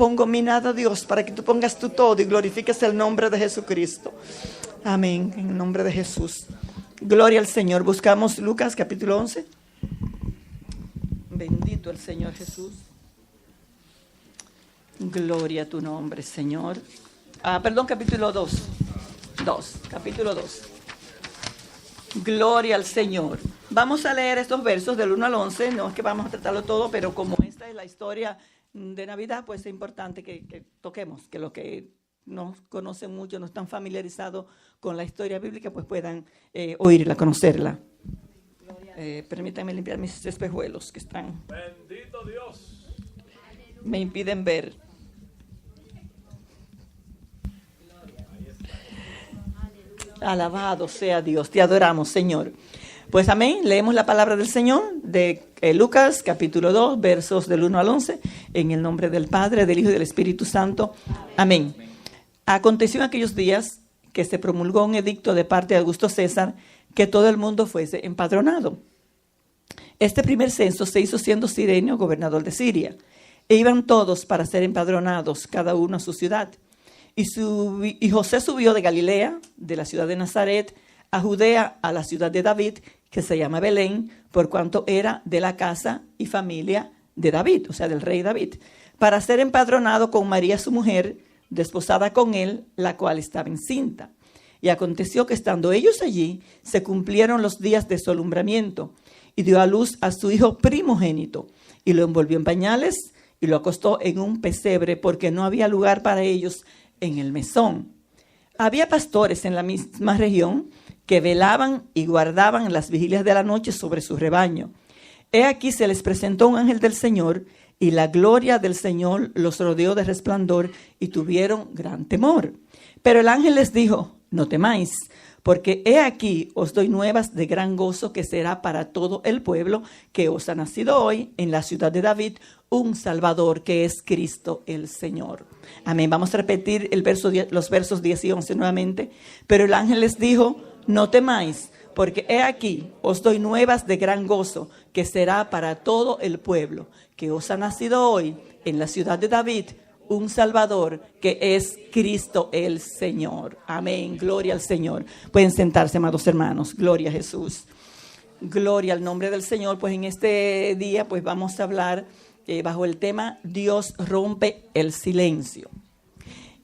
pongo mi nada, Dios, para que tú pongas tu todo y glorifiques el nombre de Jesucristo. Amén, en el nombre de Jesús. Gloria al Señor. Buscamos Lucas capítulo 11. Bendito el Señor Jesús. Gloria a tu nombre, Señor. Capítulo 2. Capítulo 2. Gloria al Señor. Vamos a leer estos versos del 1 al 11. No es que vamos a tratarlo todo, pero como esta es la historia de Navidad, pues es importante que toquemos, que los que no conocen mucho, no están familiarizados con la historia bíblica, pues puedan oírla, conocerla. Permítanme limpiar mis espejuelos que están. Bendito Dios. Me impiden ver. Alabado sea Dios, te adoramos, Señor. Pues amén, leemos la palabra del Señor de Lucas capítulo 2, versos del 1 al 11, en el nombre del Padre, del Hijo y del Espíritu Santo. Amén. Aconteció en aquellos días que se promulgó un edicto de parte de Augusto César que todo el mundo fuese empadronado. Este primer censo se hizo siendo Cirenio gobernador de Siria, e iban todos para ser empadronados, cada uno a su ciudad. Y José subió de Galilea, de la ciudad de Nazaret, a Judea, a la ciudad de David, que se llama Belén, por cuanto era de la casa y familia de David, o sea, del rey David, para ser empadronado con María su mujer, desposada con él, la cual estaba encinta. Y aconteció que estando ellos allí, se cumplieron los días de su alumbramiento, y dio a luz a su hijo primogénito, y lo envolvió en pañales, y lo acostó en un pesebre, porque no había lugar para ellos en el mesón. Había pastores en la misma región que velaban y guardaban las vigilias de la noche sobre su rebaño. He aquí se les presentó un ángel del Señor, y la gloria del Señor los rodeó de resplandor, y tuvieron gran temor. Pero el ángel les dijo: no temáis, porque he aquí os doy nuevas de gran gozo, que será para todo el pueblo, que os ha nacido hoy en la ciudad de David un Salvador, que es Cristo el Señor. Amén. Vamos a repetir los versos 10 y 11 nuevamente. Pero el ángel les dijo: no temáis, porque he aquí os doy nuevas de gran gozo, que será para todo el pueblo, que os ha nacido hoy en la ciudad de David un Salvador, que es Cristo el Señor. Amén. Gloria al Señor. Pueden sentarse, amados hermanos. Gloria a Jesús. Gloria al nombre del Señor. Pues en este día pues vamos a hablar bajo el tema Dios rompe el silencio.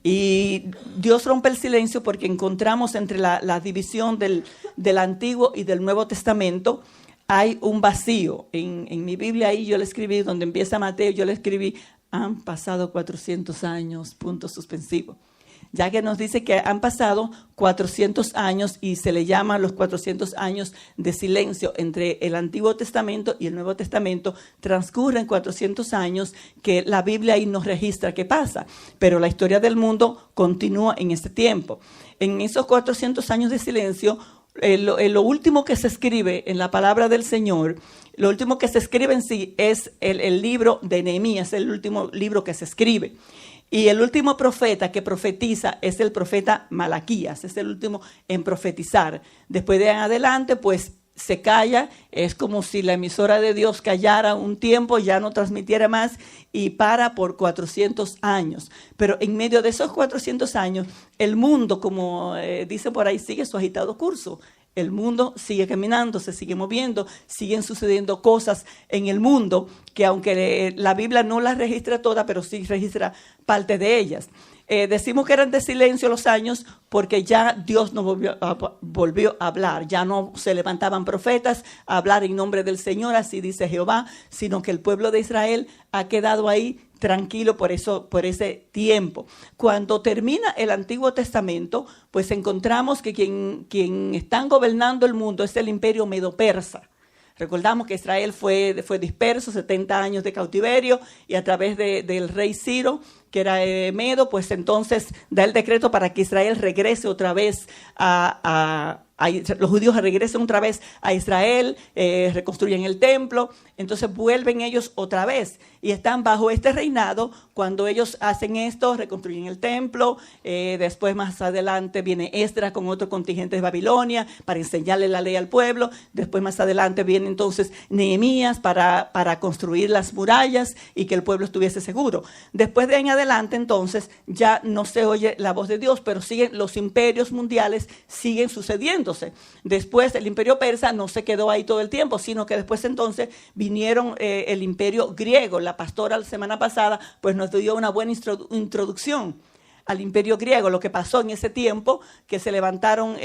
Y Dios rompe el silencio porque encontramos entre la división del Antiguo y del Nuevo Testamento hay un vacío. En mi Biblia ahí yo le escribí, donde empieza Mateo, yo le escribí: han pasado 400 años, punto suspensivo. Ya que nos dice que han pasado 400 años y se le llama los 400 años de silencio entre el Antiguo Testamento y el Nuevo Testamento. Transcurren 400 años que la Biblia ahí nos registra qué pasa, pero la historia del mundo continúa en ese tiempo. En esos 400 años de silencio, lo último que se escribe en la palabra del Señor, lo último que se escribe en sí es el libro de Nehemías, el último libro que se escribe. Y el último profeta que profetiza es el profeta Malaquías, es el último en profetizar. Después de adelante, pues se calla, es como si la emisora de Dios callara un tiempo, ya no transmitiera más y para por 400 años. Pero en medio de esos 400 años, el mundo, como dice por ahí, sigue su agitado curso. El mundo sigue caminando, se sigue moviendo, siguen sucediendo cosas en el mundo que aunque la Biblia no las registra todas, pero sí registra parte de ellas. Decimos que eran de silencio los años porque ya Dios no volvió a hablar. Ya no se levantaban profetas a hablar en nombre del Señor, así dice Jehová, sino que el pueblo de Israel ha quedado ahí tranquilo por ese tiempo. Cuando termina el Antiguo Testamento, pues encontramos que quien están gobernando el mundo es el imperio medo-persa. Recordamos que Israel fue disperso, 70 años de cautiverio, y a través del rey Ciro, que era Medo, pues entonces da el decreto para que Israel regrese otra vez los judíos regresen otra vez a Israel, reconstruyen el templo, entonces vuelven ellos otra vez y están bajo este reinado. Cuando ellos hacen esto, reconstruyen el templo, después más adelante viene Esdras con otro contingente de Babilonia para enseñarle la ley al pueblo, después más adelante viene entonces Nehemías para construir las murallas y que el pueblo estuviese seguro. Después de en adelante entonces ya no se oye la voz de Dios, pero siguen los imperios mundiales, siguen sucediéndose. Después el imperio persa no se quedó ahí todo el tiempo, sino que después entonces vinieron el imperio griego. La pastora la semana pasada pues nos dio una buena introducción al imperio griego, lo que pasó en ese tiempo, que se levantaron,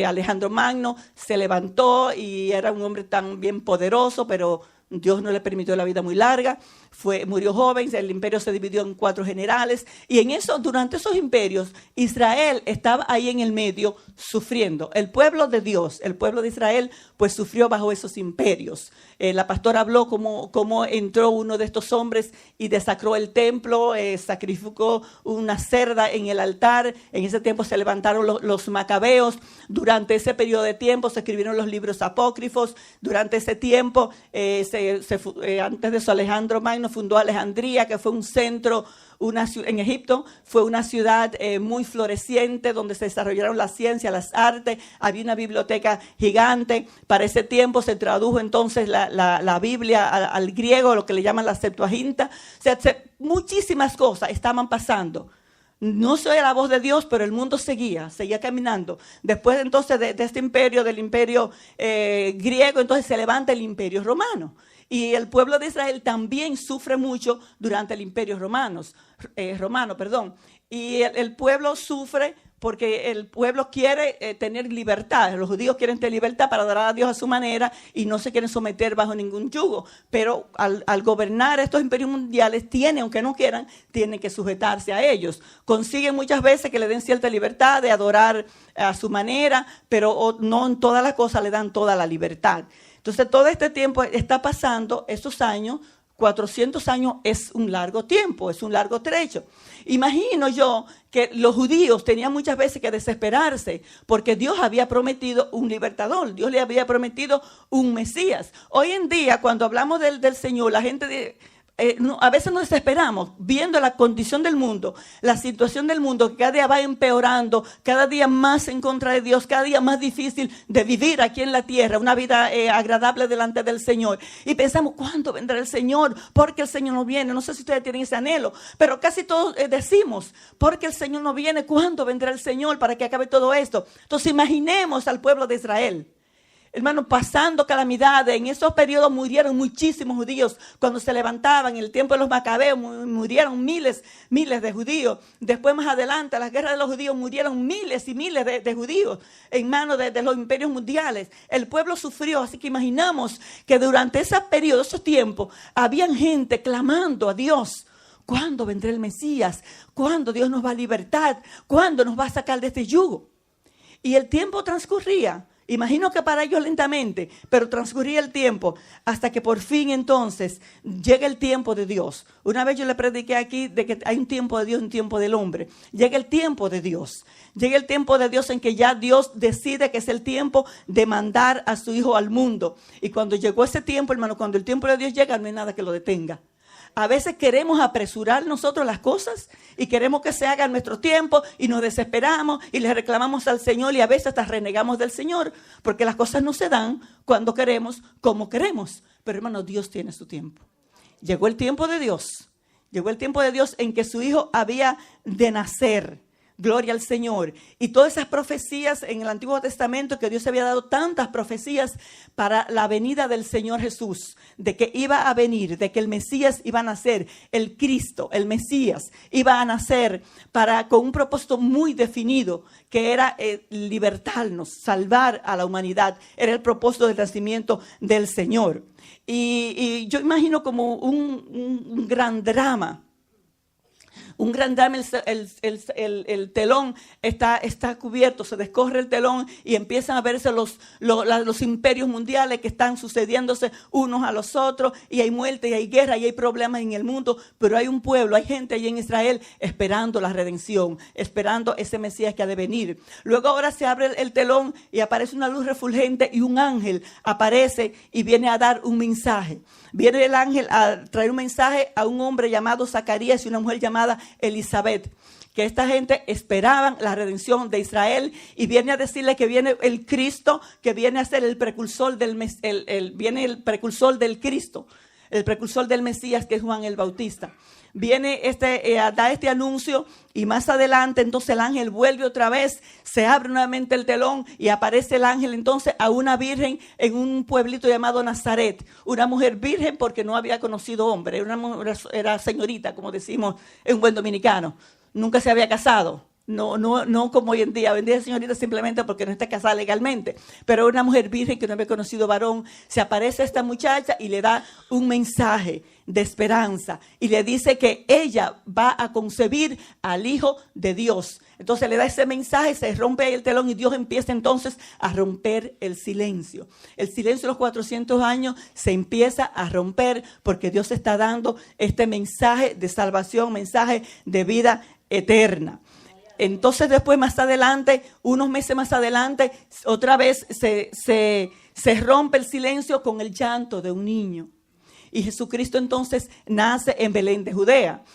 Alejandro Magno se levantó y era un hombre tan bien poderoso, pero Dios no le permitió la vida muy larga, murió joven, el imperio se dividió en 4 generales, y durante esos imperios, Israel estaba ahí en el medio sufriendo. El pueblo de Dios, el pueblo de Israel, pues sufrió bajo esos imperios. La pastora habló cómo entró uno de estos hombres y desacró el templo, sacrificó una cerda en el altar. En ese tiempo se levantaron los macabeos. Durante ese periodo de tiempo se escribieron los libros apócrifos. Durante ese tiempo, antes de eso, Alejandro Magno fundó Alejandría, que fue un centro en Egipto, fue una ciudad muy floreciente donde se desarrollaron la ciencia, las artes, había una biblioteca gigante. Para ese tiempo se tradujo entonces la Biblia al griego, lo que le llaman la Septuaginta. O sea, muchísimas cosas estaban pasando. No se oía la voz de Dios, pero el mundo seguía caminando. Después entonces de este imperio, del imperio griego, entonces se levanta el imperio romano. Y el pueblo de Israel también sufre mucho durante el imperio romano. Y el pueblo sufre porque el pueblo quiere tener libertad. Los judíos quieren tener libertad para adorar a Dios a su manera y no se quieren someter bajo ningún yugo. Pero al gobernar estos imperios mundiales, aunque no quieran, tienen que sujetarse a ellos. Consiguen muchas veces que le den cierta libertad de adorar a su manera, pero no en todas las cosas le dan toda la libertad. Entonces todo este tiempo está pasando, estos años, 400 años es un largo tiempo, es un largo trecho. Imagino yo que los judíos tenían muchas veces que desesperarse porque Dios había prometido un libertador, Dios le había prometido un Mesías. Hoy en día, cuando hablamos del Señor, la gente a veces nos desesperamos viendo la condición del mundo, la situación del mundo que cada día va empeorando, cada día más en contra de Dios, cada día más difícil de vivir aquí en la tierra, una vida agradable delante del Señor. Y pensamos, ¿cuándo vendrá el Señor? Porque el Señor no viene. No sé si ustedes tienen ese anhelo, pero casi todos decimos, porque el Señor no viene, ¿cuándo vendrá el Señor para que acabe todo esto? Entonces imaginemos al pueblo de Israel. Hermano, pasando calamidades. En esos periodos murieron muchísimos judíos. Cuando se levantaban en el tiempo de los macabeos, murieron miles de judíos. Después, más adelante, a las guerras de los judíos, murieron miles y miles de judíos en manos de los imperios mundiales. El pueblo sufrió. Así que imaginamos que durante ese periodo, esos tiempos, habían gente clamando a Dios. ¿Cuándo vendrá el Mesías? ¿Cuándo Dios nos va a libertar? ¿Cuándo nos va a sacar de este yugo? Y el tiempo transcurría. Imagino que para ellos lentamente, pero transcurría el tiempo hasta que por fin entonces llega el tiempo de Dios. Una vez yo le prediqué aquí de que hay un tiempo de Dios y un tiempo del hombre. Llega el tiempo de Dios. Llega el tiempo de Dios en que ya Dios decide que es el tiempo de mandar a su Hijo al mundo. Y cuando llegó ese tiempo, hermano, cuando el tiempo de Dios llega, no hay nada que lo detenga. A veces queremos apresurar nosotros las cosas y queremos que se haga en nuestro tiempo y nos desesperamos y le reclamamos al Señor y a veces hasta renegamos del Señor porque las cosas no se dan cuando queremos, como queremos. Pero hermano, Dios tiene su tiempo. Llegó el tiempo de Dios. Llegó el tiempo de Dios en que su Hijo había de nacer. Gloria al Señor. Y todas esas profecías en el Antiguo Testamento, que Dios había dado tantas profecías para la venida del Señor Jesús, de que iba a venir, de que el Mesías iba a nacer, el Cristo, el Mesías, iba a nacer con un propósito muy definido, que era libertarnos, salvar a la humanidad. Era el propósito del nacimiento del Señor. Y yo imagino como un gran drama. Un gran drama, el telón está cubierto, se descorre el telón y empiezan a verse los imperios mundiales que están sucediéndose unos a los otros y hay muerte y hay guerra y hay problemas en el mundo, pero hay un pueblo, hay gente allí en Israel esperando la redención, esperando ese Mesías que ha de venir. Luego ahora se abre el telón y aparece una luz refulgente y un ángel aparece y viene a dar un mensaje. Viene el ángel a traer un mensaje a un hombre llamado Zacarías y una mujer llamada Elizabeth, que esta gente esperaban la redención de Israel y viene a decirle que viene el Cristo, que viene a ser el precursor viene el precursor del Cristo, el precursor del Mesías, que es Juan el Bautista. viene da este anuncio y más adelante entonces el ángel vuelve otra vez, se abre nuevamente el telón y aparece el ángel entonces a una virgen en un pueblito llamado Nazaret, una mujer virgen porque no había conocido hombre, era señorita, como decimos en un buen dominicano, nunca se había casado. No como hoy en día señorita simplemente porque no está casada legalmente, pero una mujer virgen que no había conocido varón, se aparece a esta muchacha y le da un mensaje de esperanza y le dice que ella va a concebir al Hijo de Dios. Entonces le da ese mensaje, se rompe ahí el telón y Dios empieza entonces a romper el silencio. El silencio de los 400 años se empieza a romper porque Dios está dando este mensaje de salvación, mensaje de vida eterna. Entonces después más adelante, unos meses más adelante, otra vez se rompe el silencio con el llanto de un niño. Y Jesucristo entonces nace en Belén de Judea.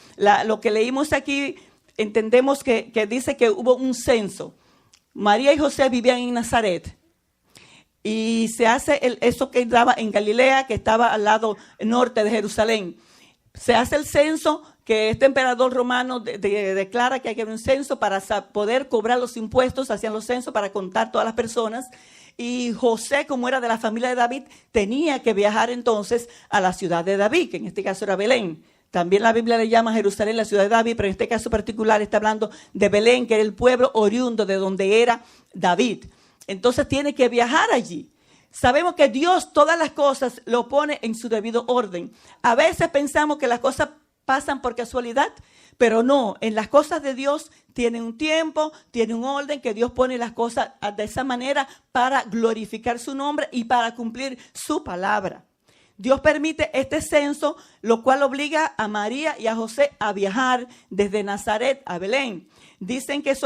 Lo que leímos aquí, entendemos que dice que hubo un censo. María y José vivían en Nazaret. Y se hace eso que estaba en Galilea, que estaba al lado norte de Jerusalén. Se hace el censo, que este emperador romano declara que hay que haber un censo para poder cobrar los impuestos, hacían los censos para contar todas las personas. Y José, como era de la familia de David, tenía que viajar entonces a la ciudad de David, que en este caso era Belén. También la Biblia le llama a Jerusalén la ciudad de David, pero en este caso particular está hablando de Belén, que era el pueblo oriundo de donde era David. Entonces tiene que viajar allí. Sabemos que Dios todas las cosas lo pone en su debido orden. A veces pensamos que las cosas pasan por casualidad, pero no, en las cosas de Dios tiene un tiempo, tiene un orden, que Dios pone las cosas de esa manera para glorificar su nombre y para cumplir su palabra. Dios permite este censo, lo cual obliga a María y a José a viajar desde Nazaret a Belén. Dicen que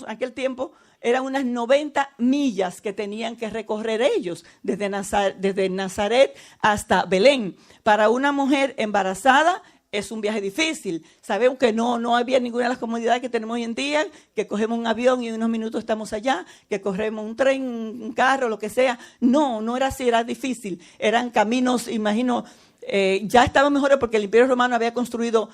aquel tiempo eran unas 90 millas que tenían que recorrer ellos desde Nazaret hasta Belén. Para una mujer embarazada es un viaje difícil. Sabemos que no había ninguna de las comodidades que tenemos hoy en día, que cogemos un avión y en unos minutos estamos allá, que corremos un tren, un carro, lo que sea. No era así, era difícil. Eran caminos, imagino, ya estaban mejores porque el Imperio Romano había construido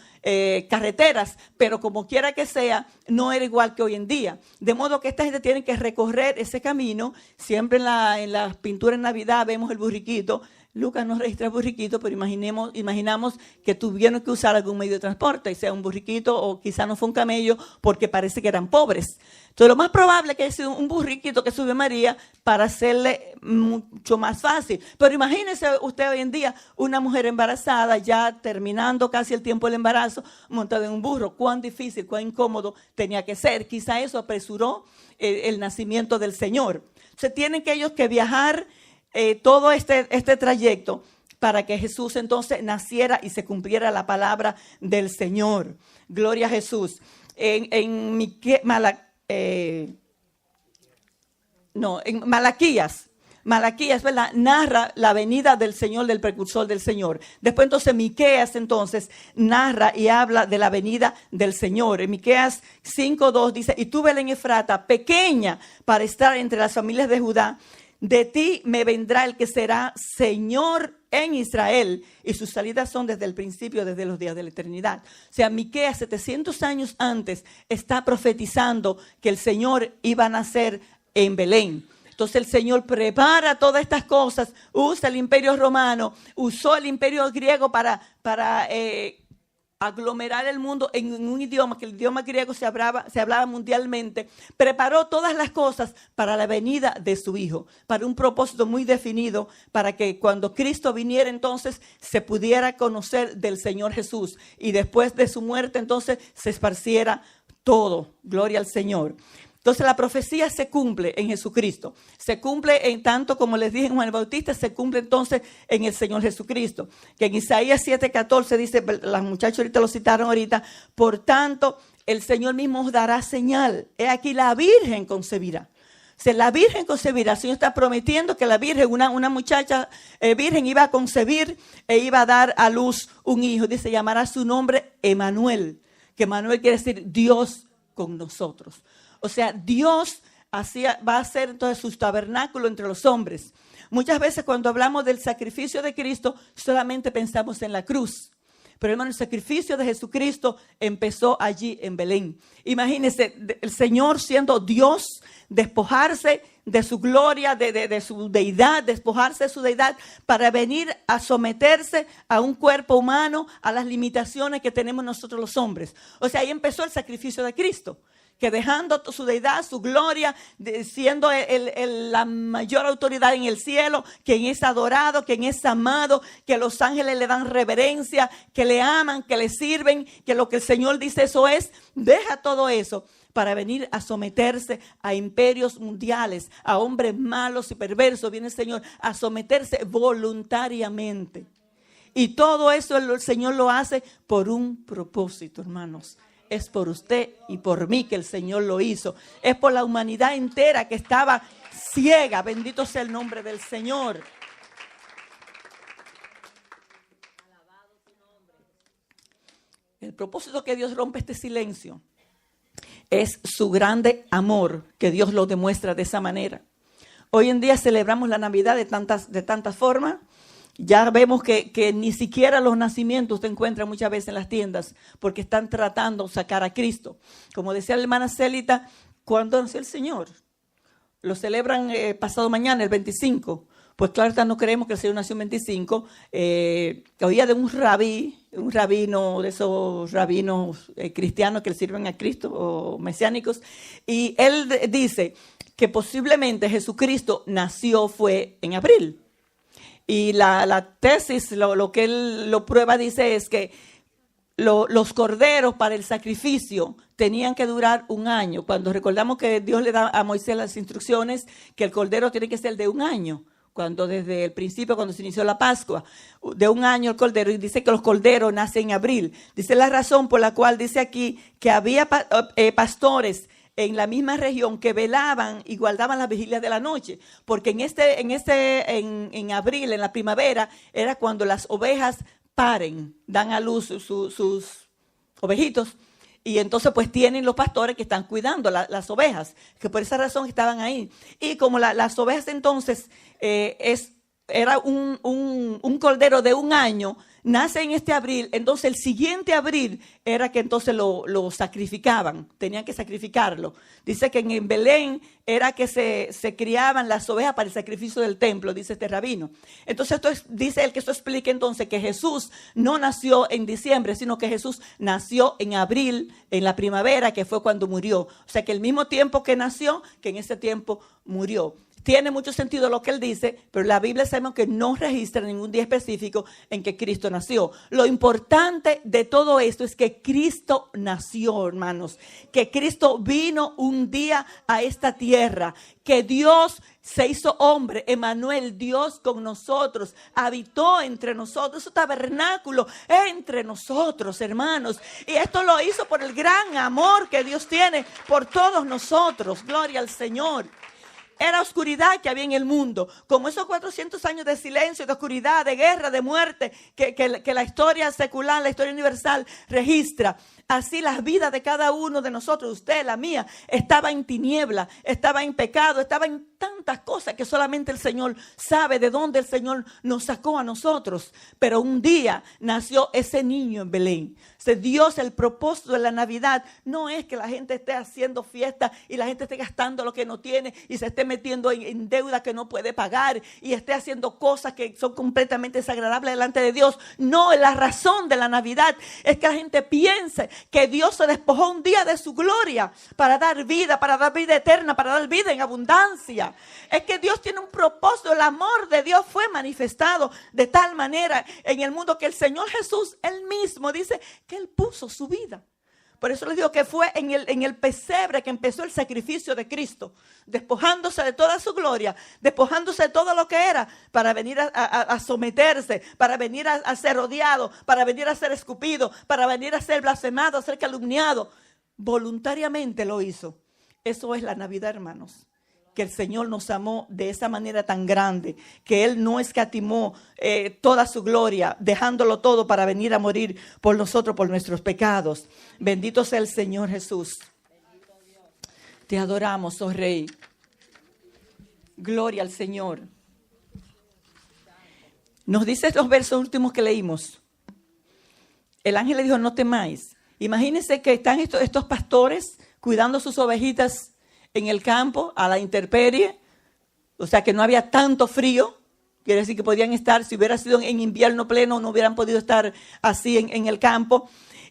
carreteras, pero como quiera que sea, no era igual que hoy en día. De modo que esta gente tiene que recorrer ese camino. Siempre en las pinturas en Navidad vemos el burriquito. Lucas no registra burriquito, pero imaginamos que tuvieron que usar algún medio de transporte, sea un burriquito o quizá no fue un camello, porque parece que eran pobres. Entonces lo más probable es que haya sido un burriquito que subió María para hacerle mucho más fácil. Pero imagínese usted hoy en día una mujer embarazada, ya terminando casi el tiempo del embarazo, montada en un burro. Cuán difícil, cuán incómodo tenía que ser. Quizá eso apresuró el nacimiento del Señor. Entonces tienen que ellos que viajar todo este trayecto para que Jesús entonces naciera y se cumpliera la palabra del Señor. Gloria a Jesús. En Malaquías, ¿verdad?, narra la venida del Señor, del precursor del Señor. Después entonces Miqueas entonces narra y habla de la venida del Señor. En Miqueas 5:2 dice: y tú, Belén Efrata, pequeña para estar entre las familias de Judá, de ti me vendrá el que será Señor en Israel, y sus salidas son desde el principio, desde los días de la eternidad. O sea, Miqueas 700 años antes está profetizando que el Señor iba a nacer en Belén. Entonces el Señor prepara todas estas cosas, usa el Imperio Romano, usó el Imperio Griego para aglomerar el mundo en un idioma, que el idioma griego se hablaba mundialmente. Preparó todas las cosas para la venida de su Hijo, para un propósito muy definido, para que cuando Cristo viniera entonces se pudiera conocer del Señor Jesús, y después de su muerte entonces se esparciera todo. Gloria al Señor. Entonces la profecía se cumple en Jesucristo. Se cumple en tanto, como les dije en Juan el Bautista, se cumple entonces en el Señor Jesucristo. Que en Isaías 7:14 dice, las muchachos ahorita lo citaron ahorita: por tanto, el Señor mismo os dará señal. He aquí, la Virgen concebirá. O sea, la Virgen concebirá. El Señor está prometiendo que la Virgen, una muchacha virgen, iba a concebir e iba a dar a luz un hijo. Dice, llamará su nombre Emanuel, que Emanuel quiere decir Dios con nosotros. O sea, Dios va a hacer entonces su tabernáculo entre los hombres. Muchas veces cuando hablamos del sacrificio de Cristo, solamente pensamos en la cruz. Pero hermano, el sacrificio de Jesucristo empezó allí en Belén. Imagínense, el Señor siendo Dios, despojarse de su gloria, de su deidad, despojarse de su deidad para venir a someterse a un cuerpo humano, a las limitaciones que tenemos nosotros los hombres. O sea, ahí empezó el sacrificio de Cristo, que dejando su deidad, su gloria, siendo la mayor autoridad en el cielo, quien es adorado, quien es amado, que los ángeles le dan reverencia, que le aman, que le sirven, que lo que el Señor dice eso es, deja todo eso para venir a someterse a imperios mundiales, a hombres malos y perversos. Viene el Señor a someterse voluntariamente. Y todo eso el Señor lo hace por un propósito, hermanos. Es por usted y por mí que el Señor lo hizo. Es por la humanidad entera que estaba ciega. Bendito sea el nombre del Señor. El propósito que Dios rompe este silencio es su grande amor, que Dios lo demuestra de esa manera. Hoy en día celebramos la Navidad de tantas formas. Ya vemos que ni siquiera los nacimientos te encuentran muchas veces en las tiendas porque están tratando de sacar a Cristo. Como decía la hermana Célita, ¿cuándo nació el Señor? Lo celebran pasado mañana, el 25. Pues claro, no creemos que el Señor nació el 25. Oía de un rabino, de esos rabinos cristianos que le sirven a Cristo o mesiánicos. Y él dice que posiblemente Jesucristo fue en abril. Y la tesis, lo que él lo prueba, dice es que los corderos para el sacrificio tenían que durar 1 año. Cuando recordamos que Dios le da a Moisés las instrucciones que el cordero tiene que ser de 1 año. Cuando desde el principio, cuando se inició la Pascua, de 1 año el cordero, y dice que los corderos nacen en abril. Dice la razón por la cual dice aquí que había pastores en la misma región que velaban y guardaban las vigilias de la noche, porque en abril, en la primavera, era cuando las ovejas dan a luz sus ovejitos, y entonces pues tienen los pastores que están cuidando las ovejas, que por esa razón estaban ahí. Y como las ovejas entonces era un cordero de 1 año, nace en este abril, entonces el siguiente abril era que entonces lo sacrificaban, tenían que sacrificarlo. Dice que en Belén era que se criaban las ovejas para el sacrificio del templo, dice este rabino. Entonces dice él que esto explica entonces que Jesús no nació en diciembre, sino que Jesús nació en abril, en la primavera, que fue cuando murió. O sea que el mismo tiempo que nació, que en ese tiempo murió. Tiene mucho sentido lo que él dice, pero la Biblia sabemos que no registra ningún día específico en que Cristo nació. Lo importante de todo esto es que Cristo nació, hermanos. Que Cristo vino un día a esta tierra. Que Dios se hizo hombre, Emmanuel, Dios con nosotros, habitó entre nosotros, su tabernáculo entre nosotros, hermanos. Y esto lo hizo por el gran amor que Dios tiene por todos nosotros. Gloria al Señor. Era oscuridad que había en el mundo, como esos 400 años de silencio, de oscuridad, de guerra, de muerte, que la historia secular, la historia universal registra. Así las vidas de cada uno de nosotros, usted, la mía, estaba en tiniebla, estaba en pecado, estaba en tantas cosas que solamente el Señor sabe de dónde el Señor nos sacó a nosotros. Pero un día nació ese niño en Belén. Dios, el propósito de la Navidad no es que la gente esté haciendo fiesta y la gente esté gastando lo que no tiene y se esté metiendo en deuda que no puede pagar y esté haciendo cosas que son completamente desagradables delante de Dios. No, la razón de la Navidad es que la gente piense que Dios se despojó un día de su gloria para dar vida eterna, para dar vida en abundancia. Es que Dios tiene un propósito. El amor de Dios fue manifestado de tal manera en el mundo que el Señor Jesús, Él mismo, dice que Él puso su vida. Por eso les digo que fue en el pesebre que empezó el sacrificio de Cristo, despojándose de toda su gloria, despojándose de todo lo que era, para venir a someterse, para venir a ser odiado, para venir a ser escupido, para venir a ser blasfemado, a ser calumniado. Voluntariamente lo hizo. Eso es la Navidad, hermanos. Que el Señor nos amó de esa manera tan grande, que Él no escatimó toda su gloria, dejándolo todo para venir a morir por nosotros, por nuestros pecados. Bendito sea el Señor Jesús. Te adoramos, oh Rey. Gloria al Señor. Nos dice los versos últimos que leímos, el ángel le dijo, no temáis. Imagínense que están estos pastores cuidando sus ovejitas en el campo, a la intemperie, o sea que no había tanto frío, quiere decir que podían estar, si hubiera sido en invierno pleno, no hubieran podido estar así en el campo,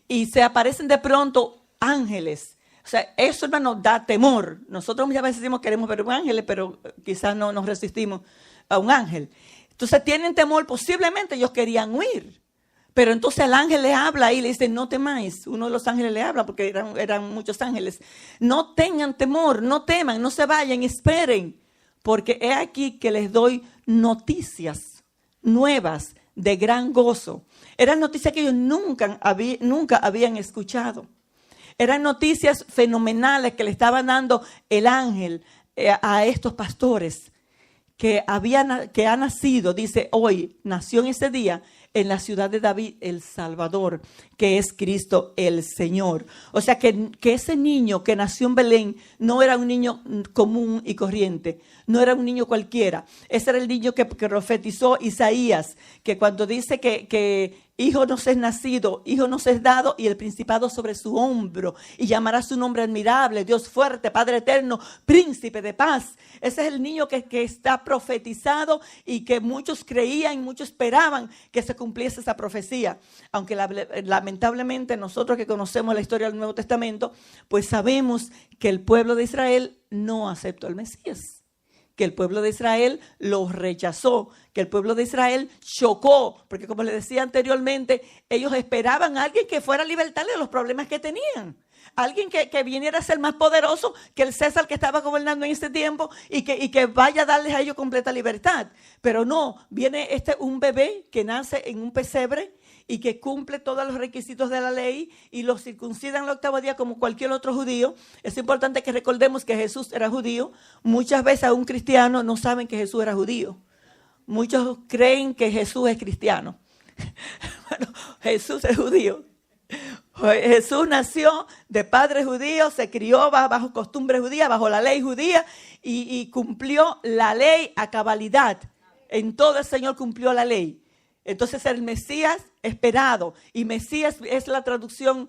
y se aparecen de pronto ángeles. O sea, eso, hermano, da temor. Nosotros muchas veces decimos que queremos ver ángeles, pero quizás no nos resistimos a un ángel. Entonces tienen temor, posiblemente ellos querían huir. Pero entonces el ángel le habla y le dice, no temáis. Uno de los ángeles le habla porque eran muchos ángeles. No tengan temor, no teman, no se vayan, esperen. Porque he aquí que les doy noticias nuevas de gran gozo. Eran noticias que ellos nunca habían escuchado. Eran noticias fenomenales que le estaban dando el ángel a estos pastores que ha nacido, dice, hoy nació en ese día en la ciudad de David el Salvador, que es Cristo el Señor. O sea que ese niño que nació en Belén no era un niño común y corriente, no era un niño cualquiera. Ese era el niño que profetizó Isaías, que cuando dice que hijo nos es nacido, hijo nos es dado y el principado sobre su hombro, y llamará su nombre admirable, Dios fuerte, Padre eterno, príncipe de paz. Ese es el niño que está profetizado y que muchos creían y muchos esperaban que se cumpliese esa profecía. Aunque lamentablemente nosotros que conocemos la historia del Nuevo Testamento, pues sabemos que el pueblo de Israel no aceptó al Mesías, que el pueblo de Israel lo rechazó, que el pueblo de Israel chocó, porque como les decía anteriormente, ellos esperaban a alguien que fuera a libertarles de los problemas que tenían. Alguien que viniera a ser más poderoso que el César que estaba gobernando en ese tiempo y que vaya a darles a ellos completa libertad. Pero no, viene un bebé que nace en un pesebre y que cumple todos los requisitos de la ley y lo circuncidan el 8º día como cualquier otro judío. Es importante que recordemos que Jesús era judío. Muchas veces aún cristianos no saben que Jesús era judío. Muchos creen que Jesús es cristiano. Bueno, Jesús es judío. Jesús nació de padre judío, se crió bajo costumbres judías, bajo la ley judía y cumplió la ley a cabalidad. En todo el Señor cumplió la ley. Entonces el Mesías esperado, y Mesías es la traducción,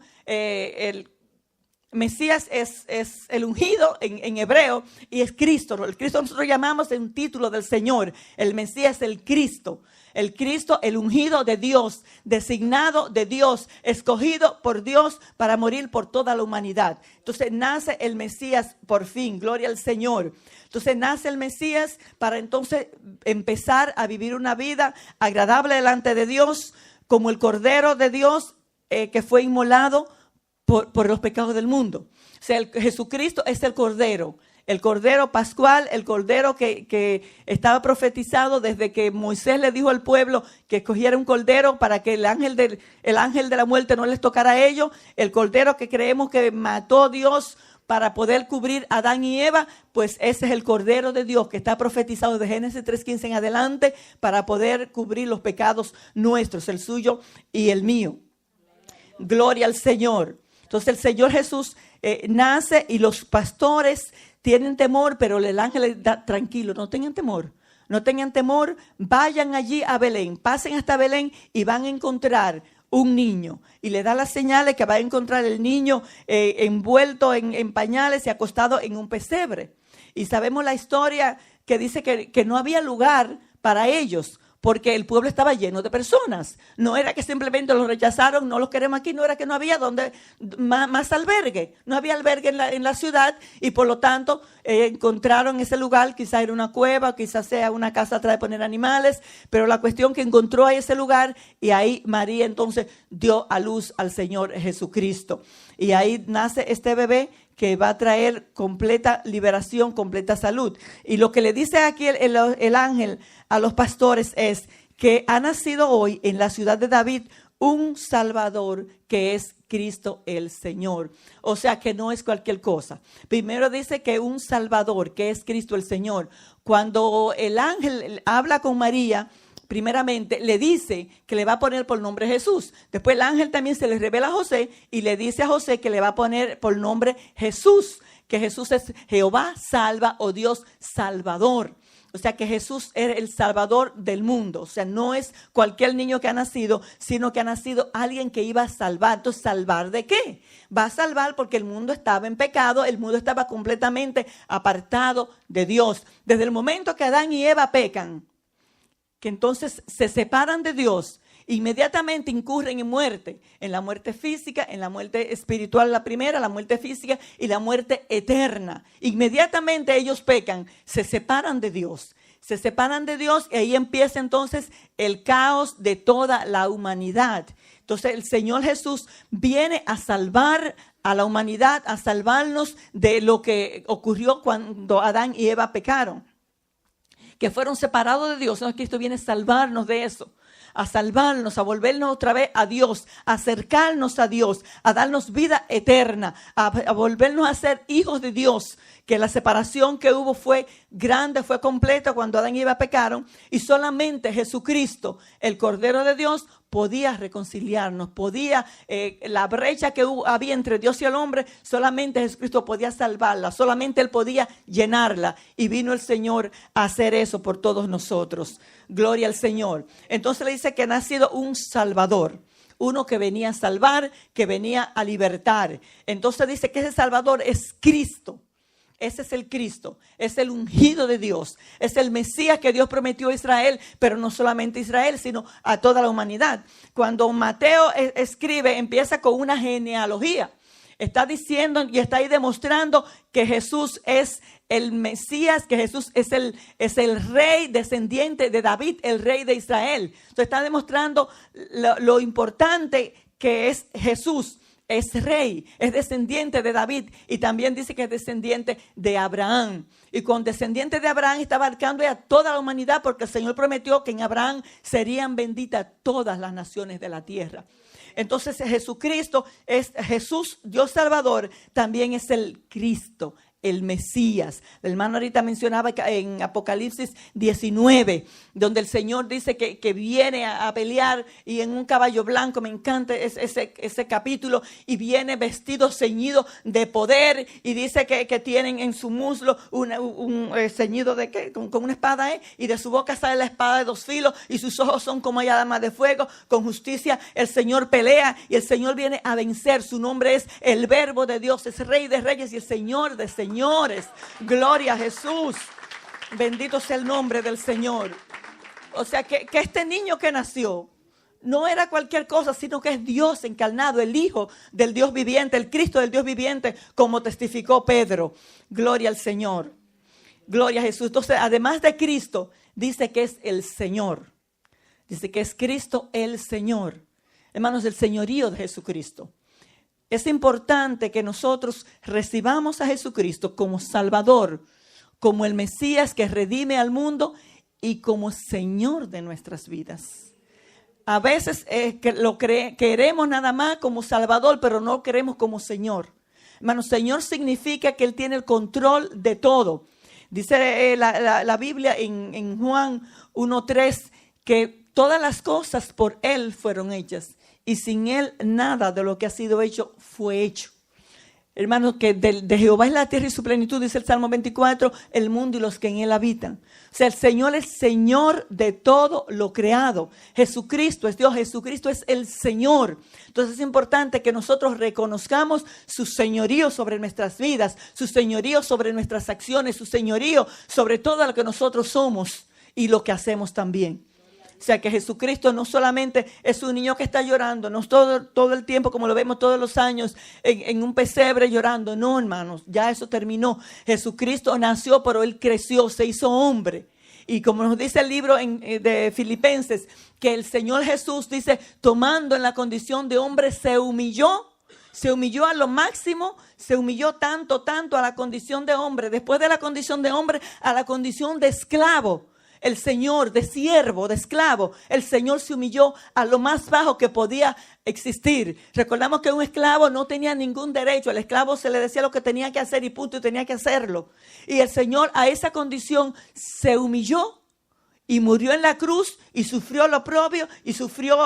Mesías es el ungido en hebreo y es Cristo. El Cristo nosotros llamamos un título del Señor. El Mesías es el Cristo, el ungido de Dios, designado de Dios, escogido por Dios para morir por toda la humanidad. Entonces nace el Mesías por fin, gloria al Señor. Entonces nace el Mesías para entonces empezar a vivir una vida agradable delante de Dios, como el Cordero de Dios que fue inmolado por los pecados del mundo. O sea, Jesucristo es el Cordero pascual, el Cordero que estaba profetizado desde que Moisés le dijo al pueblo que escogiera un Cordero para que el ángel de la muerte no les tocara a ellos. El Cordero que creemos que mató Dios para poder cubrir a Adán y Eva, pues ese es el Cordero de Dios que está profetizado de Génesis 3:15 en adelante para poder cubrir los pecados nuestros, el suyo y el mío. Gloria al Señor. Entonces el Señor Jesús nace y los pastores tienen temor, pero el ángel les da tranquilo, no tengan temor. No tengan temor, vayan allí a Belén, pasen hasta Belén y van a encontrar un niño. Y le da las señales que va a encontrar el niño envuelto en pañales y acostado en un pesebre. Y sabemos la historia que dice que no había lugar para ellos, porque el pueblo estaba lleno de personas. No era que simplemente los rechazaron, no los queremos aquí, no era que no había más albergue. No había albergue en la ciudad y por lo tanto encontraron ese lugar, quizás era una cueva, quizás sea una casa atrás de poner animales, pero la cuestión que encontró ahí ese lugar y ahí María entonces dio a luz al Señor Jesucristo. Y ahí nace este bebé que va a traer completa liberación, completa salud. Y lo que le dice aquí el ángel a los pastores es que ha nacido hoy en la ciudad de David un Salvador que es Cristo el Señor. O sea que no es cualquier cosa. Primero dice que un Salvador que es Cristo el Señor. Cuando el ángel habla con María, primeramente le dice que le va a poner por nombre Jesús. Después el ángel también se le revela a José y le dice a José que le va a poner por nombre Jesús, que Jesús es Jehová salva o Dios Salvador. O sea que Jesús es el Salvador del mundo. O sea, no es cualquier niño que ha nacido, sino que ha nacido alguien que iba a salvar. Entonces, ¿salvar de qué? Va a salvar porque el mundo estaba en pecado, el mundo estaba completamente apartado de Dios. Desde el momento que Adán y Eva pecan, que entonces se separan de Dios, inmediatamente incurren en la muerte física, en la muerte espiritual la primera, la muerte física y la muerte eterna. Inmediatamente ellos pecan, se separan de Dios. Se separan de Dios y ahí empieza entonces el caos de toda la humanidad. Entonces el Señor Jesús viene a salvar a la humanidad, a salvarnos de lo que ocurrió cuando Adán y Eva pecaron, que fueron separados de Dios. Entonces Cristo viene a salvarnos de eso, a salvarnos, a volvernos otra vez a Dios, a acercarnos a Dios, a darnos vida eterna, a volvernos a ser hijos de Dios. Que la separación que hubo fue grande, fue completa cuando Adán y Eva pecaron, y solamente Jesucristo, el Cordero de Dios, podía reconciliarnos, la brecha que había entre Dios y el hombre, solamente Jesucristo podía salvarla, solamente Él podía llenarla, y vino el Señor a hacer eso por todos nosotros. Gloria al Señor. Entonces le dice que ha nacido un Salvador, uno que venía a salvar, que venía a libertar. Entonces dice que ese Salvador es Cristo. Ese es el Cristo, es el ungido de Dios, es el Mesías que Dios prometió a Israel, pero no solamente a Israel, sino a toda la humanidad. Cuando Mateo escribe, empieza con una genealogía. Está diciendo y está ahí demostrando que Jesús es el Mesías, que Jesús es el rey descendiente de David, el rey de Israel. Entonces está demostrando lo importante que es Jesús. Es rey, es descendiente de David, y también dice que es descendiente de Abraham. Y con descendiente de Abraham está abarcando a toda la humanidad, porque el Señor prometió que en Abraham serían benditas todas las naciones de la tierra. Entonces Jesucristo es Jesús, Dios Salvador, también es el Cristo, el Mesías. El hermano ahorita mencionaba en Apocalipsis 19, donde el Señor dice que viene a pelear y en un caballo blanco. Me encanta ese capítulo. Y viene vestido, ceñido de poder, y dice que tienen en su muslo un ceñido de ¿qué? Con una espada, y de su boca sale la espada de dos filos, y sus ojos son como llamas de fuego. Con justicia el Señor pelea, y el Señor viene a vencer. Su nombre es el Verbo de Dios, es Rey de Reyes y el Señor de Señores. Gloria a Jesús. Bendito sea el nombre del Señor. O sea que este niño que nació no era cualquier cosa, sino que es Dios encarnado, el Hijo del Dios viviente, el Cristo del Dios viviente, como testificó Pedro. Gloria al Señor. Gloria a Jesús. Entonces, además de Cristo, dice que es el Señor. Dice que es Cristo el Señor. Hermanos, el señorío de Jesucristo. Es importante que nosotros recibamos a Jesucristo como Salvador, como el Mesías que redime al mundo y como Señor de nuestras vidas. A veces queremos nada más como Salvador, pero no queremos como Señor. Hermano, Señor significa que Él tiene el control de todo. Dice la Biblia en Juan 1:3 que todas las cosas por Él fueron hechas. Y sin Él nada de lo que ha sido hecho fue hecho. Hermanos, que de Jehová es la tierra y su plenitud, dice el Salmo 24, el mundo y los que en él habitan. O sea, el Señor es Señor de todo lo creado. Jesucristo es Dios, Jesucristo es el Señor. Entonces es importante que nosotros reconozcamos su señorío sobre nuestras vidas, su señorío sobre nuestras acciones, su señorío sobre todo lo que nosotros somos y lo que hacemos también. O sea que Jesucristo no solamente es un niño que está llorando, no es todo el tiempo como lo vemos todos los años en un pesebre llorando. No, hermanos, ya eso terminó. Jesucristo nació, pero Él creció, se hizo hombre. Y como nos dice el libro de Filipenses, que el Señor Jesús dice, tomando en la condición de hombre, se humilló a lo máximo, se humilló tanto a la condición de hombre, después de la condición de hombre a la condición de esclavo. El Señor, de siervo, de esclavo, el Señor se humilló a lo más bajo que podía existir. Recordamos que un esclavo no tenía ningún derecho. Al esclavo se le decía lo que tenía que hacer y punto, y tenía que hacerlo. Y el Señor a esa condición se humilló y murió en la cruz y sufrió lo oprobio y sufrió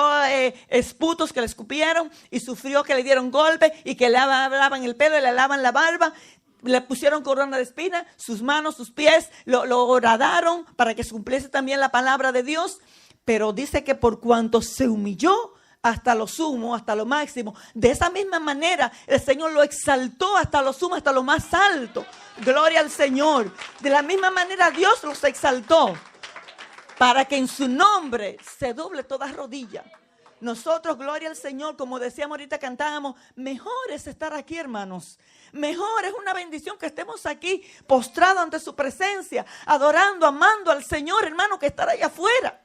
esputos que le escupieron y sufrió que le dieron golpes y que le lavaban el pelo y le lavaban la barba. le pusieron corona de espinas, sus manos, sus pies, lo horadaron para que se cumpliese también la palabra de Dios. Pero dice que por cuanto se humilló hasta lo sumo, hasta lo máximo, de esa misma manera el Señor lo exaltó hasta lo sumo, hasta lo más alto. Gloria al Señor. De la misma manera Dios los exaltó para que en su nombre se doble toda rodilla. Nosotros, gloria al Señor, como decíamos ahorita, cantábamos, mejor es estar aquí, hermanos. Mejor es una bendición que estemos aquí postrados ante su presencia, adorando, amando al Señor, hermano, que estar allá afuera,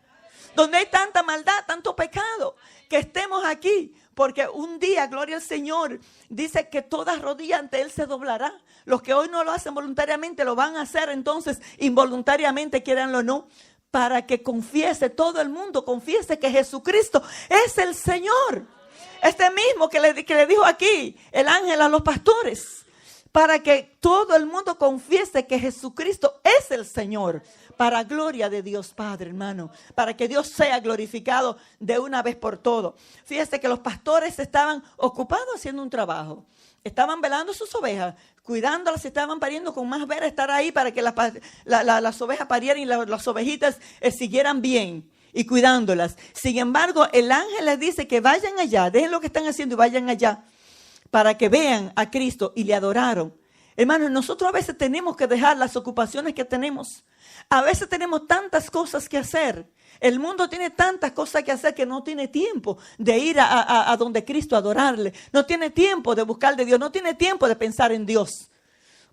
donde hay tanta maldad, tanto pecado, que estemos aquí. Porque un día, gloria al Señor, dice que toda rodilla ante Él se doblará. Los que hoy no lo hacen voluntariamente, lo van a hacer entonces involuntariamente, quieranlo o no. Para que confiese, todo el mundo confiese que Jesucristo es el Señor. Este mismo que le dijo aquí el ángel a los pastores. Para que todo el mundo confiese que Jesucristo es el Señor. Para gloria de Dios Padre, hermano. Para que Dios sea glorificado de una vez por todo. Fíjese que los pastores estaban ocupados haciendo un trabajo. Estaban velando sus ovejas, cuidándolas, estaban pariendo con más veras, estar ahí para que las ovejas parieran y las ovejitas siguieran bien y cuidándolas. Sin embargo, el ángel les dice que vayan allá, dejen lo que están haciendo y vayan allá para que vean a Cristo, y le adoraron. Hermanos, nosotros a veces tenemos que dejar las ocupaciones que tenemos. A veces tenemos tantas cosas que hacer. El mundo tiene tantas cosas que hacer que no tiene tiempo de ir a donde Cristo a adorarle. No tiene tiempo de buscar de Dios. No tiene tiempo de pensar en Dios.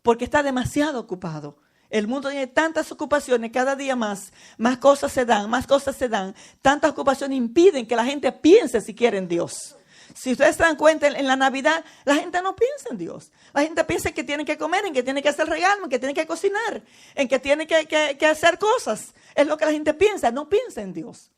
Porque está demasiado ocupado. El mundo tiene tantas ocupaciones, cada día más cosas se dan, más cosas se dan. Tantas ocupaciones impiden que la gente piense siquiera en Dios. Si ustedes se dan cuenta, en la Navidad, la gente no piensa en Dios. La gente piensa en que tienen que comer, en que tienen que hacer regalo, en que tienen que cocinar, en que tienen que hacer cosas. Es lo que la gente piensa, no piensa en Dios.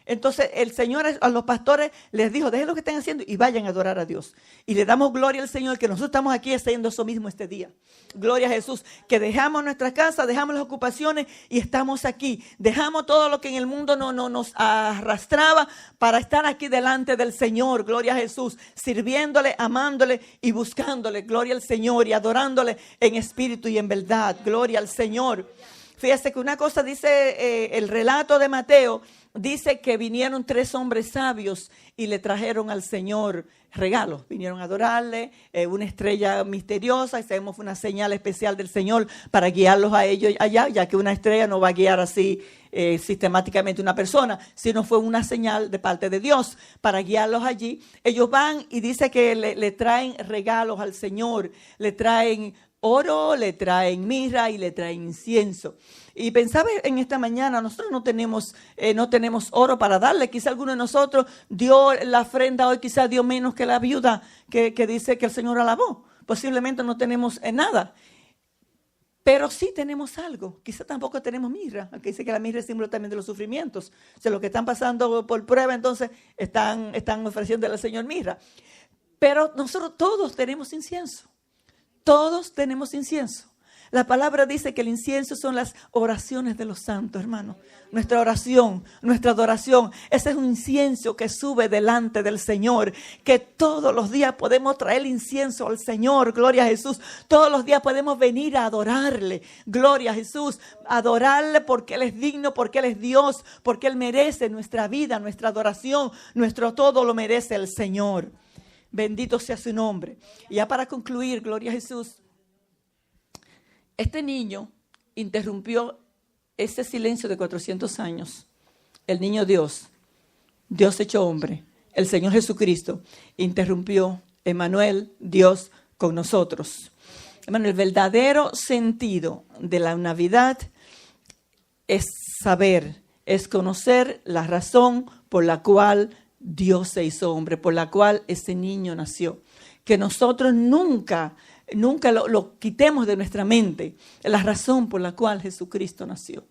Entonces el Señor a los pastores les dijo, dejen lo que estén haciendo y vayan a adorar a Dios. Y le damos gloria al Señor que nosotros estamos aquí haciendo eso mismo este día. Gloria a Jesús, que dejamos nuestra casa, dejamos las ocupaciones y estamos aquí. Dejamos todo lo que en el mundo no nos arrastraba para estar aquí delante del Señor. Gloria a Jesús, sirviéndole, amándole y buscándole. Gloria al Señor y adorándole en espíritu y en verdad. Gloria al Señor. Fíjese que una cosa dice el relato de Mateo, dice que vinieron 3 hombres sabios y le trajeron al Señor regalos. Vinieron a adorarle, una estrella misteriosa, y sabemos fue una señal especial del Señor para guiarlos a ellos allá, ya que una estrella no va a guiar así sistemáticamente una persona, sino fue una señal de parte de Dios para guiarlos allí. Ellos van y dice que le traen regalos al Señor, le traen oro, le traen mirra y le traen incienso. Y pensaba en esta mañana, nosotros no tenemos oro para darle. Quizá alguno de nosotros dio la ofrenda hoy, quizá dio menos que la viuda que dice que el Señor alabó. Posiblemente no tenemos nada. Pero sí tenemos algo. Quizá tampoco tenemos mirra, aunque dice que la mirra es símbolo también de los sufrimientos. O sea, los que están pasando por prueba, entonces están ofreciendo al Señor mirra. Pero nosotros todos tenemos incienso. Todos tenemos incienso. La palabra dice que el incienso son las oraciones de los santos, hermano. Nuestra oración, nuestra adoración, ese es un incienso que sube delante del Señor, que todos los días podemos traer incienso al Señor, gloria a Jesús. Todos los días podemos venir a adorarle, gloria a Jesús, adorarle porque Él es digno, porque Él es Dios, porque Él merece nuestra vida, nuestra adoración, nuestro todo lo merece el Señor. Bendito sea su nombre. Y ya para concluir, gloria a Jesús, este niño interrumpió ese silencio de 400 años. El niño Dios hecho hombre, el Señor Jesucristo, interrumpió, Emmanuel, Dios con nosotros. Hermano, el verdadero sentido de la Navidad es saber, es conocer la razón por la cual Dios se hizo hombre, por la cual ese niño nació. Que nosotros nunca lo quitemos de nuestra mente, la razón por la cual Jesucristo nació.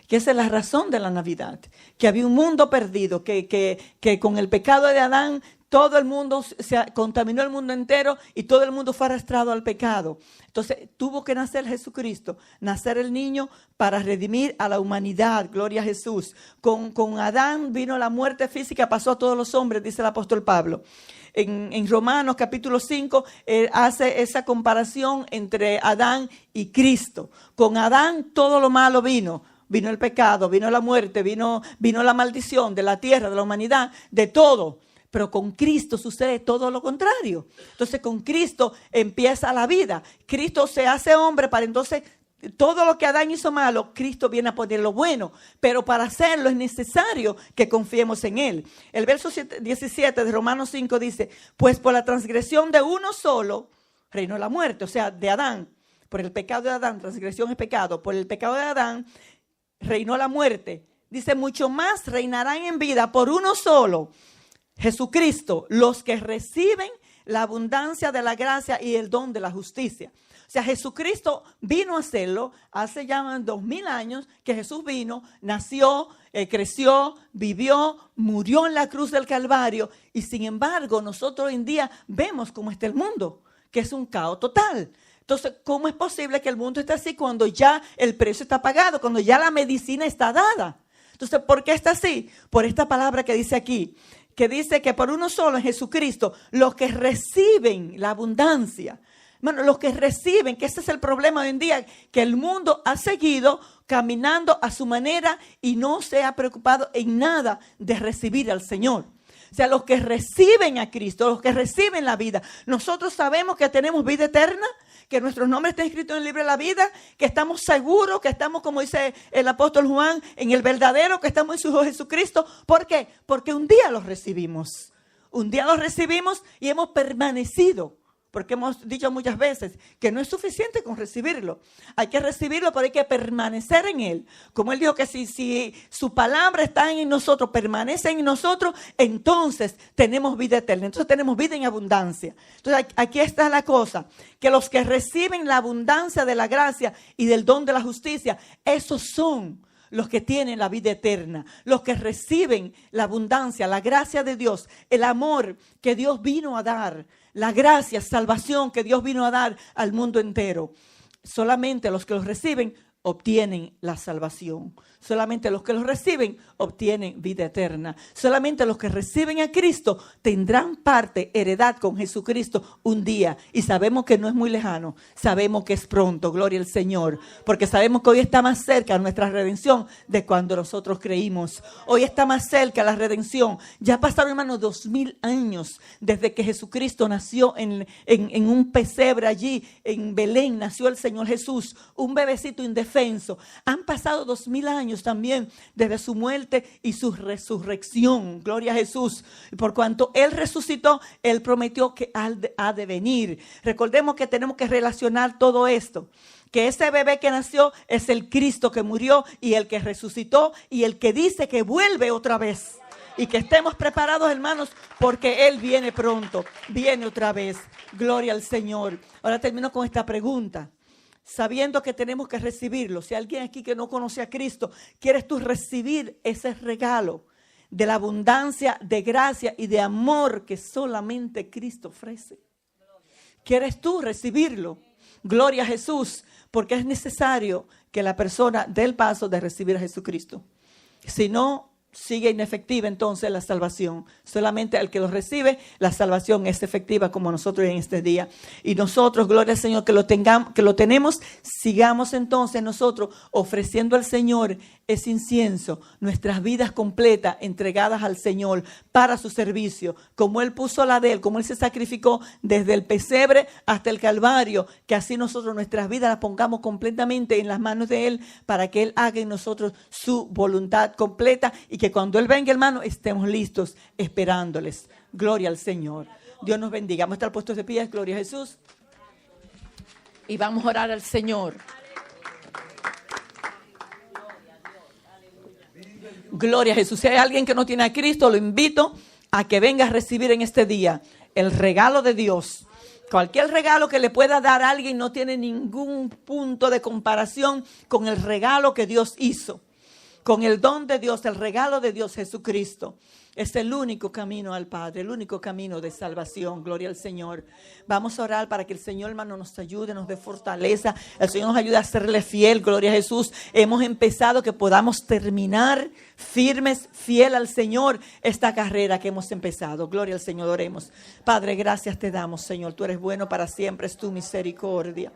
Que esa es la razón de la Navidad. Que había un mundo perdido, que con el pecado de Adán todo el mundo contaminó el mundo entero y todo el mundo fue arrastrado al pecado. Entonces tuvo que nacer Jesucristo, nacer el niño para redimir a la humanidad. Gloria a Jesús. Con Adán vino la muerte física, pasó a todos los hombres, dice el apóstol Pablo. En Romanos capítulo 5 hace esa comparación entre Adán y Cristo. Con Adán todo lo malo vino. Vino el pecado, vino la muerte, vino la maldición de la tierra, de la humanidad, de todo. Pero con Cristo sucede todo lo contrario. Entonces con Cristo empieza la vida. Cristo se hace hombre para entonces todo lo que Adán hizo malo, Cristo viene a poner lo bueno. Pero para hacerlo es necesario que confiemos en Él. El verso 17 de Romanos 5 dice, pues por la transgresión de uno solo reinó la muerte. O sea, de Adán. Por el pecado de Adán, transgresión es pecado. Por el pecado de Adán reinó la muerte. Dice, mucho más reinarán en vida por uno solo, Jesucristo, los que reciben la abundancia de la gracia y el don de la justicia. O sea, Jesucristo vino a hacerlo hace ya 2000 años que Jesús vino, nació, creció, vivió, murió en la cruz del Calvario. Y sin embargo, nosotros hoy en día vemos cómo está el mundo, que es un caos total. Entonces, ¿cómo es posible que el mundo esté así cuando ya el precio está pagado, cuando ya la medicina está dada? Entonces, ¿por qué está así? Por esta palabra que dice aquí, que dice que por uno solo en Jesucristo, los que reciben la abundancia, bueno, los que reciben, que ese es el problema hoy en día, que el mundo ha seguido caminando a su manera y no se ha preocupado en nada de recibir al Señor. O sea, los que reciben a Cristo, los que reciben la vida, nosotros sabemos que tenemos vida eterna, que nuestros nombres están escritos en el libro de la vida, que estamos seguros, que estamos, como dice el apóstol Juan, en el verdadero, que estamos en su Hijo Jesucristo. ¿Por qué? Porque un día los recibimos. Un día los recibimos y hemos permanecido. Porque hemos dicho muchas veces que no es suficiente con recibirlo. Hay que recibirlo, pero hay que permanecer en Él. Como Él dijo que si su palabra está en nosotros, permanece en nosotros, entonces tenemos vida eterna. Entonces tenemos vida en abundancia. Entonces aquí está la cosa, que los que reciben la abundancia de la gracia y del don de la justicia, esos son los que tienen la vida eterna, los que reciben la abundancia, la gracia de Dios, el amor que Dios vino a dar, la gracia, salvación que Dios vino a dar al mundo entero. Solamente los que los reciben obtienen la salvación. Solamente los que los reciben obtienen vida eterna. Solamente los que reciben a Cristo tendrán parte, heredad con Jesucristo un día. Y sabemos que no es muy lejano. Sabemos que es pronto, gloria al Señor. Porque sabemos que hoy está más cerca nuestra redención de cuando nosotros creímos. Hoy está más cerca la redención. Ya pasaron, hermanos, 2000 años desde que Jesucristo nació en un pesebre allí en Belén. Nació el Señor Jesús, un bebecito indefenso. Han pasado 2000 años también desde su muerte y su resurrección. Gloria a Jesús. Por cuanto Él resucitó, Él prometió que ha de venir. Recordemos que tenemos que relacionar todo esto. Que ese bebé que nació es el Cristo que murió y el que resucitó y el que dice que vuelve otra vez. Y que estemos preparados, hermanos, porque Él viene pronto, viene otra vez. Gloria al Señor. Ahora termino con esta pregunta. Sabiendo que tenemos que recibirlo. Si alguien aquí que no conoce a Cristo, ¿quieres tú recibir ese regalo de la abundancia de gracia y de amor que solamente Cristo ofrece? ¿Quieres tú recibirlo? Gloria a Jesús, porque es necesario que la persona dé el paso de recibir a Jesucristo. Si no, sigue inefectiva entonces la salvación. Solamente al que lo recibe, la salvación es efectiva como nosotros en este día. Y nosotros, gloria al Señor, que lo tenemos, sigamos entonces nosotros ofreciendo al Señor ese incienso, nuestras vidas completas entregadas al Señor para su servicio, como Él puso la de Él, como Él se sacrificó desde el pesebre hasta el Calvario, que así nosotros nuestras vidas las pongamos completamente en las manos de Él para que Él haga en nosotros su voluntad completa y que cuando Él venga, hermano, estemos listos esperándoles. Gloria al Señor. Dios nos bendiga. Vamos a estar puestos de pie. Gloria a Jesús. Y vamos a orar al Señor. Gloria a Jesús. Si hay alguien que no tiene a Cristo, lo invito a que venga a recibir en este día el regalo de Dios. Cualquier regalo que le pueda dar a alguien no tiene ningún punto de comparación con el regalo que Dios hizo. Con el don de Dios, el regalo de Dios Jesucristo. Es el único camino al Padre, el único camino de salvación. Gloria al Señor. Vamos a orar para que el Señor, hermano, nos ayude, nos dé fortaleza. El Señor nos ayude a serle fiel. Gloria a Jesús. Hemos empezado, que podamos terminar firmes, fiel al Señor, esta carrera que hemos empezado. Gloria al Señor. Oremos. Padre, gracias te damos, Señor. Tú eres bueno para siempre, es tu misericordia.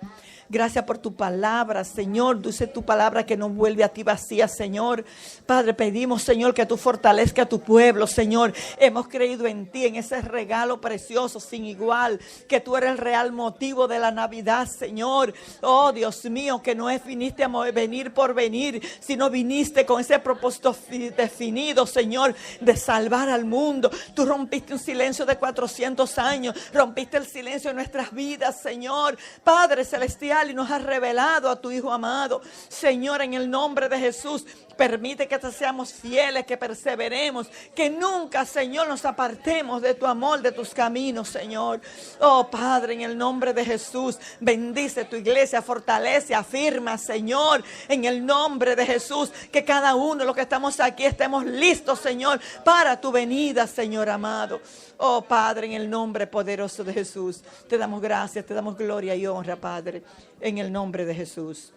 Gracias por tu palabra, Señor. Dice tu palabra que no vuelve a ti vacía, Señor. Padre, pedimos, Señor, que tú fortalezcas a tu pueblo, Señor. Hemos creído en ti, en ese regalo precioso, sin igual, que tú eres el real motivo de la Navidad, Señor. Oh, Dios mío, que no viniste a venir por venir, sino viniste con ese propósito definido, Señor, de salvar al mundo. Tú rompiste un silencio de 400 años, rompiste el silencio de nuestras vidas, Señor. Padre celestial, y nos has revelado a tu Hijo amado. Señor, en el nombre de Jesús, permite que te seamos fieles, que perseveremos, que nunca, Señor, nos apartemos de tu amor, de tus caminos, Señor. Oh, Padre, en el nombre de Jesús, bendice tu iglesia, fortalece, afirma, Señor, en el nombre de Jesús, que cada uno de los que estamos aquí estemos listos, Señor, para tu venida, Señor amado. Oh, Padre, en el nombre poderoso de Jesús, te damos gracias, te damos gloria y honra, Padre, en el nombre de Jesús.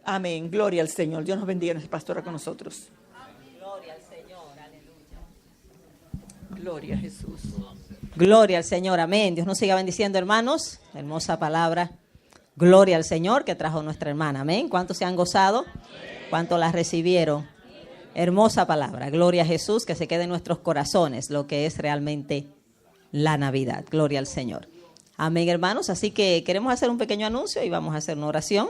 Amén. Gloria al Señor. Dios nos bendiga, nuestra pastora con nosotros. Gloria al Señor. Aleluya. Gloria a Jesús. Gloria al Señor. Amén. Dios nos siga bendiciendo, hermanos. Hermosa palabra. Gloria al Señor que trajo nuestra hermana. Amén. ¿Cuántos se han gozado? ¿Cuántos la recibieron? Hermosa palabra. Gloria a Jesús, que se quede en nuestros corazones lo que es realmente la Navidad. Gloria al Señor. Amén, hermanos. Así que queremos hacer un pequeño anuncio y vamos a hacer una oración.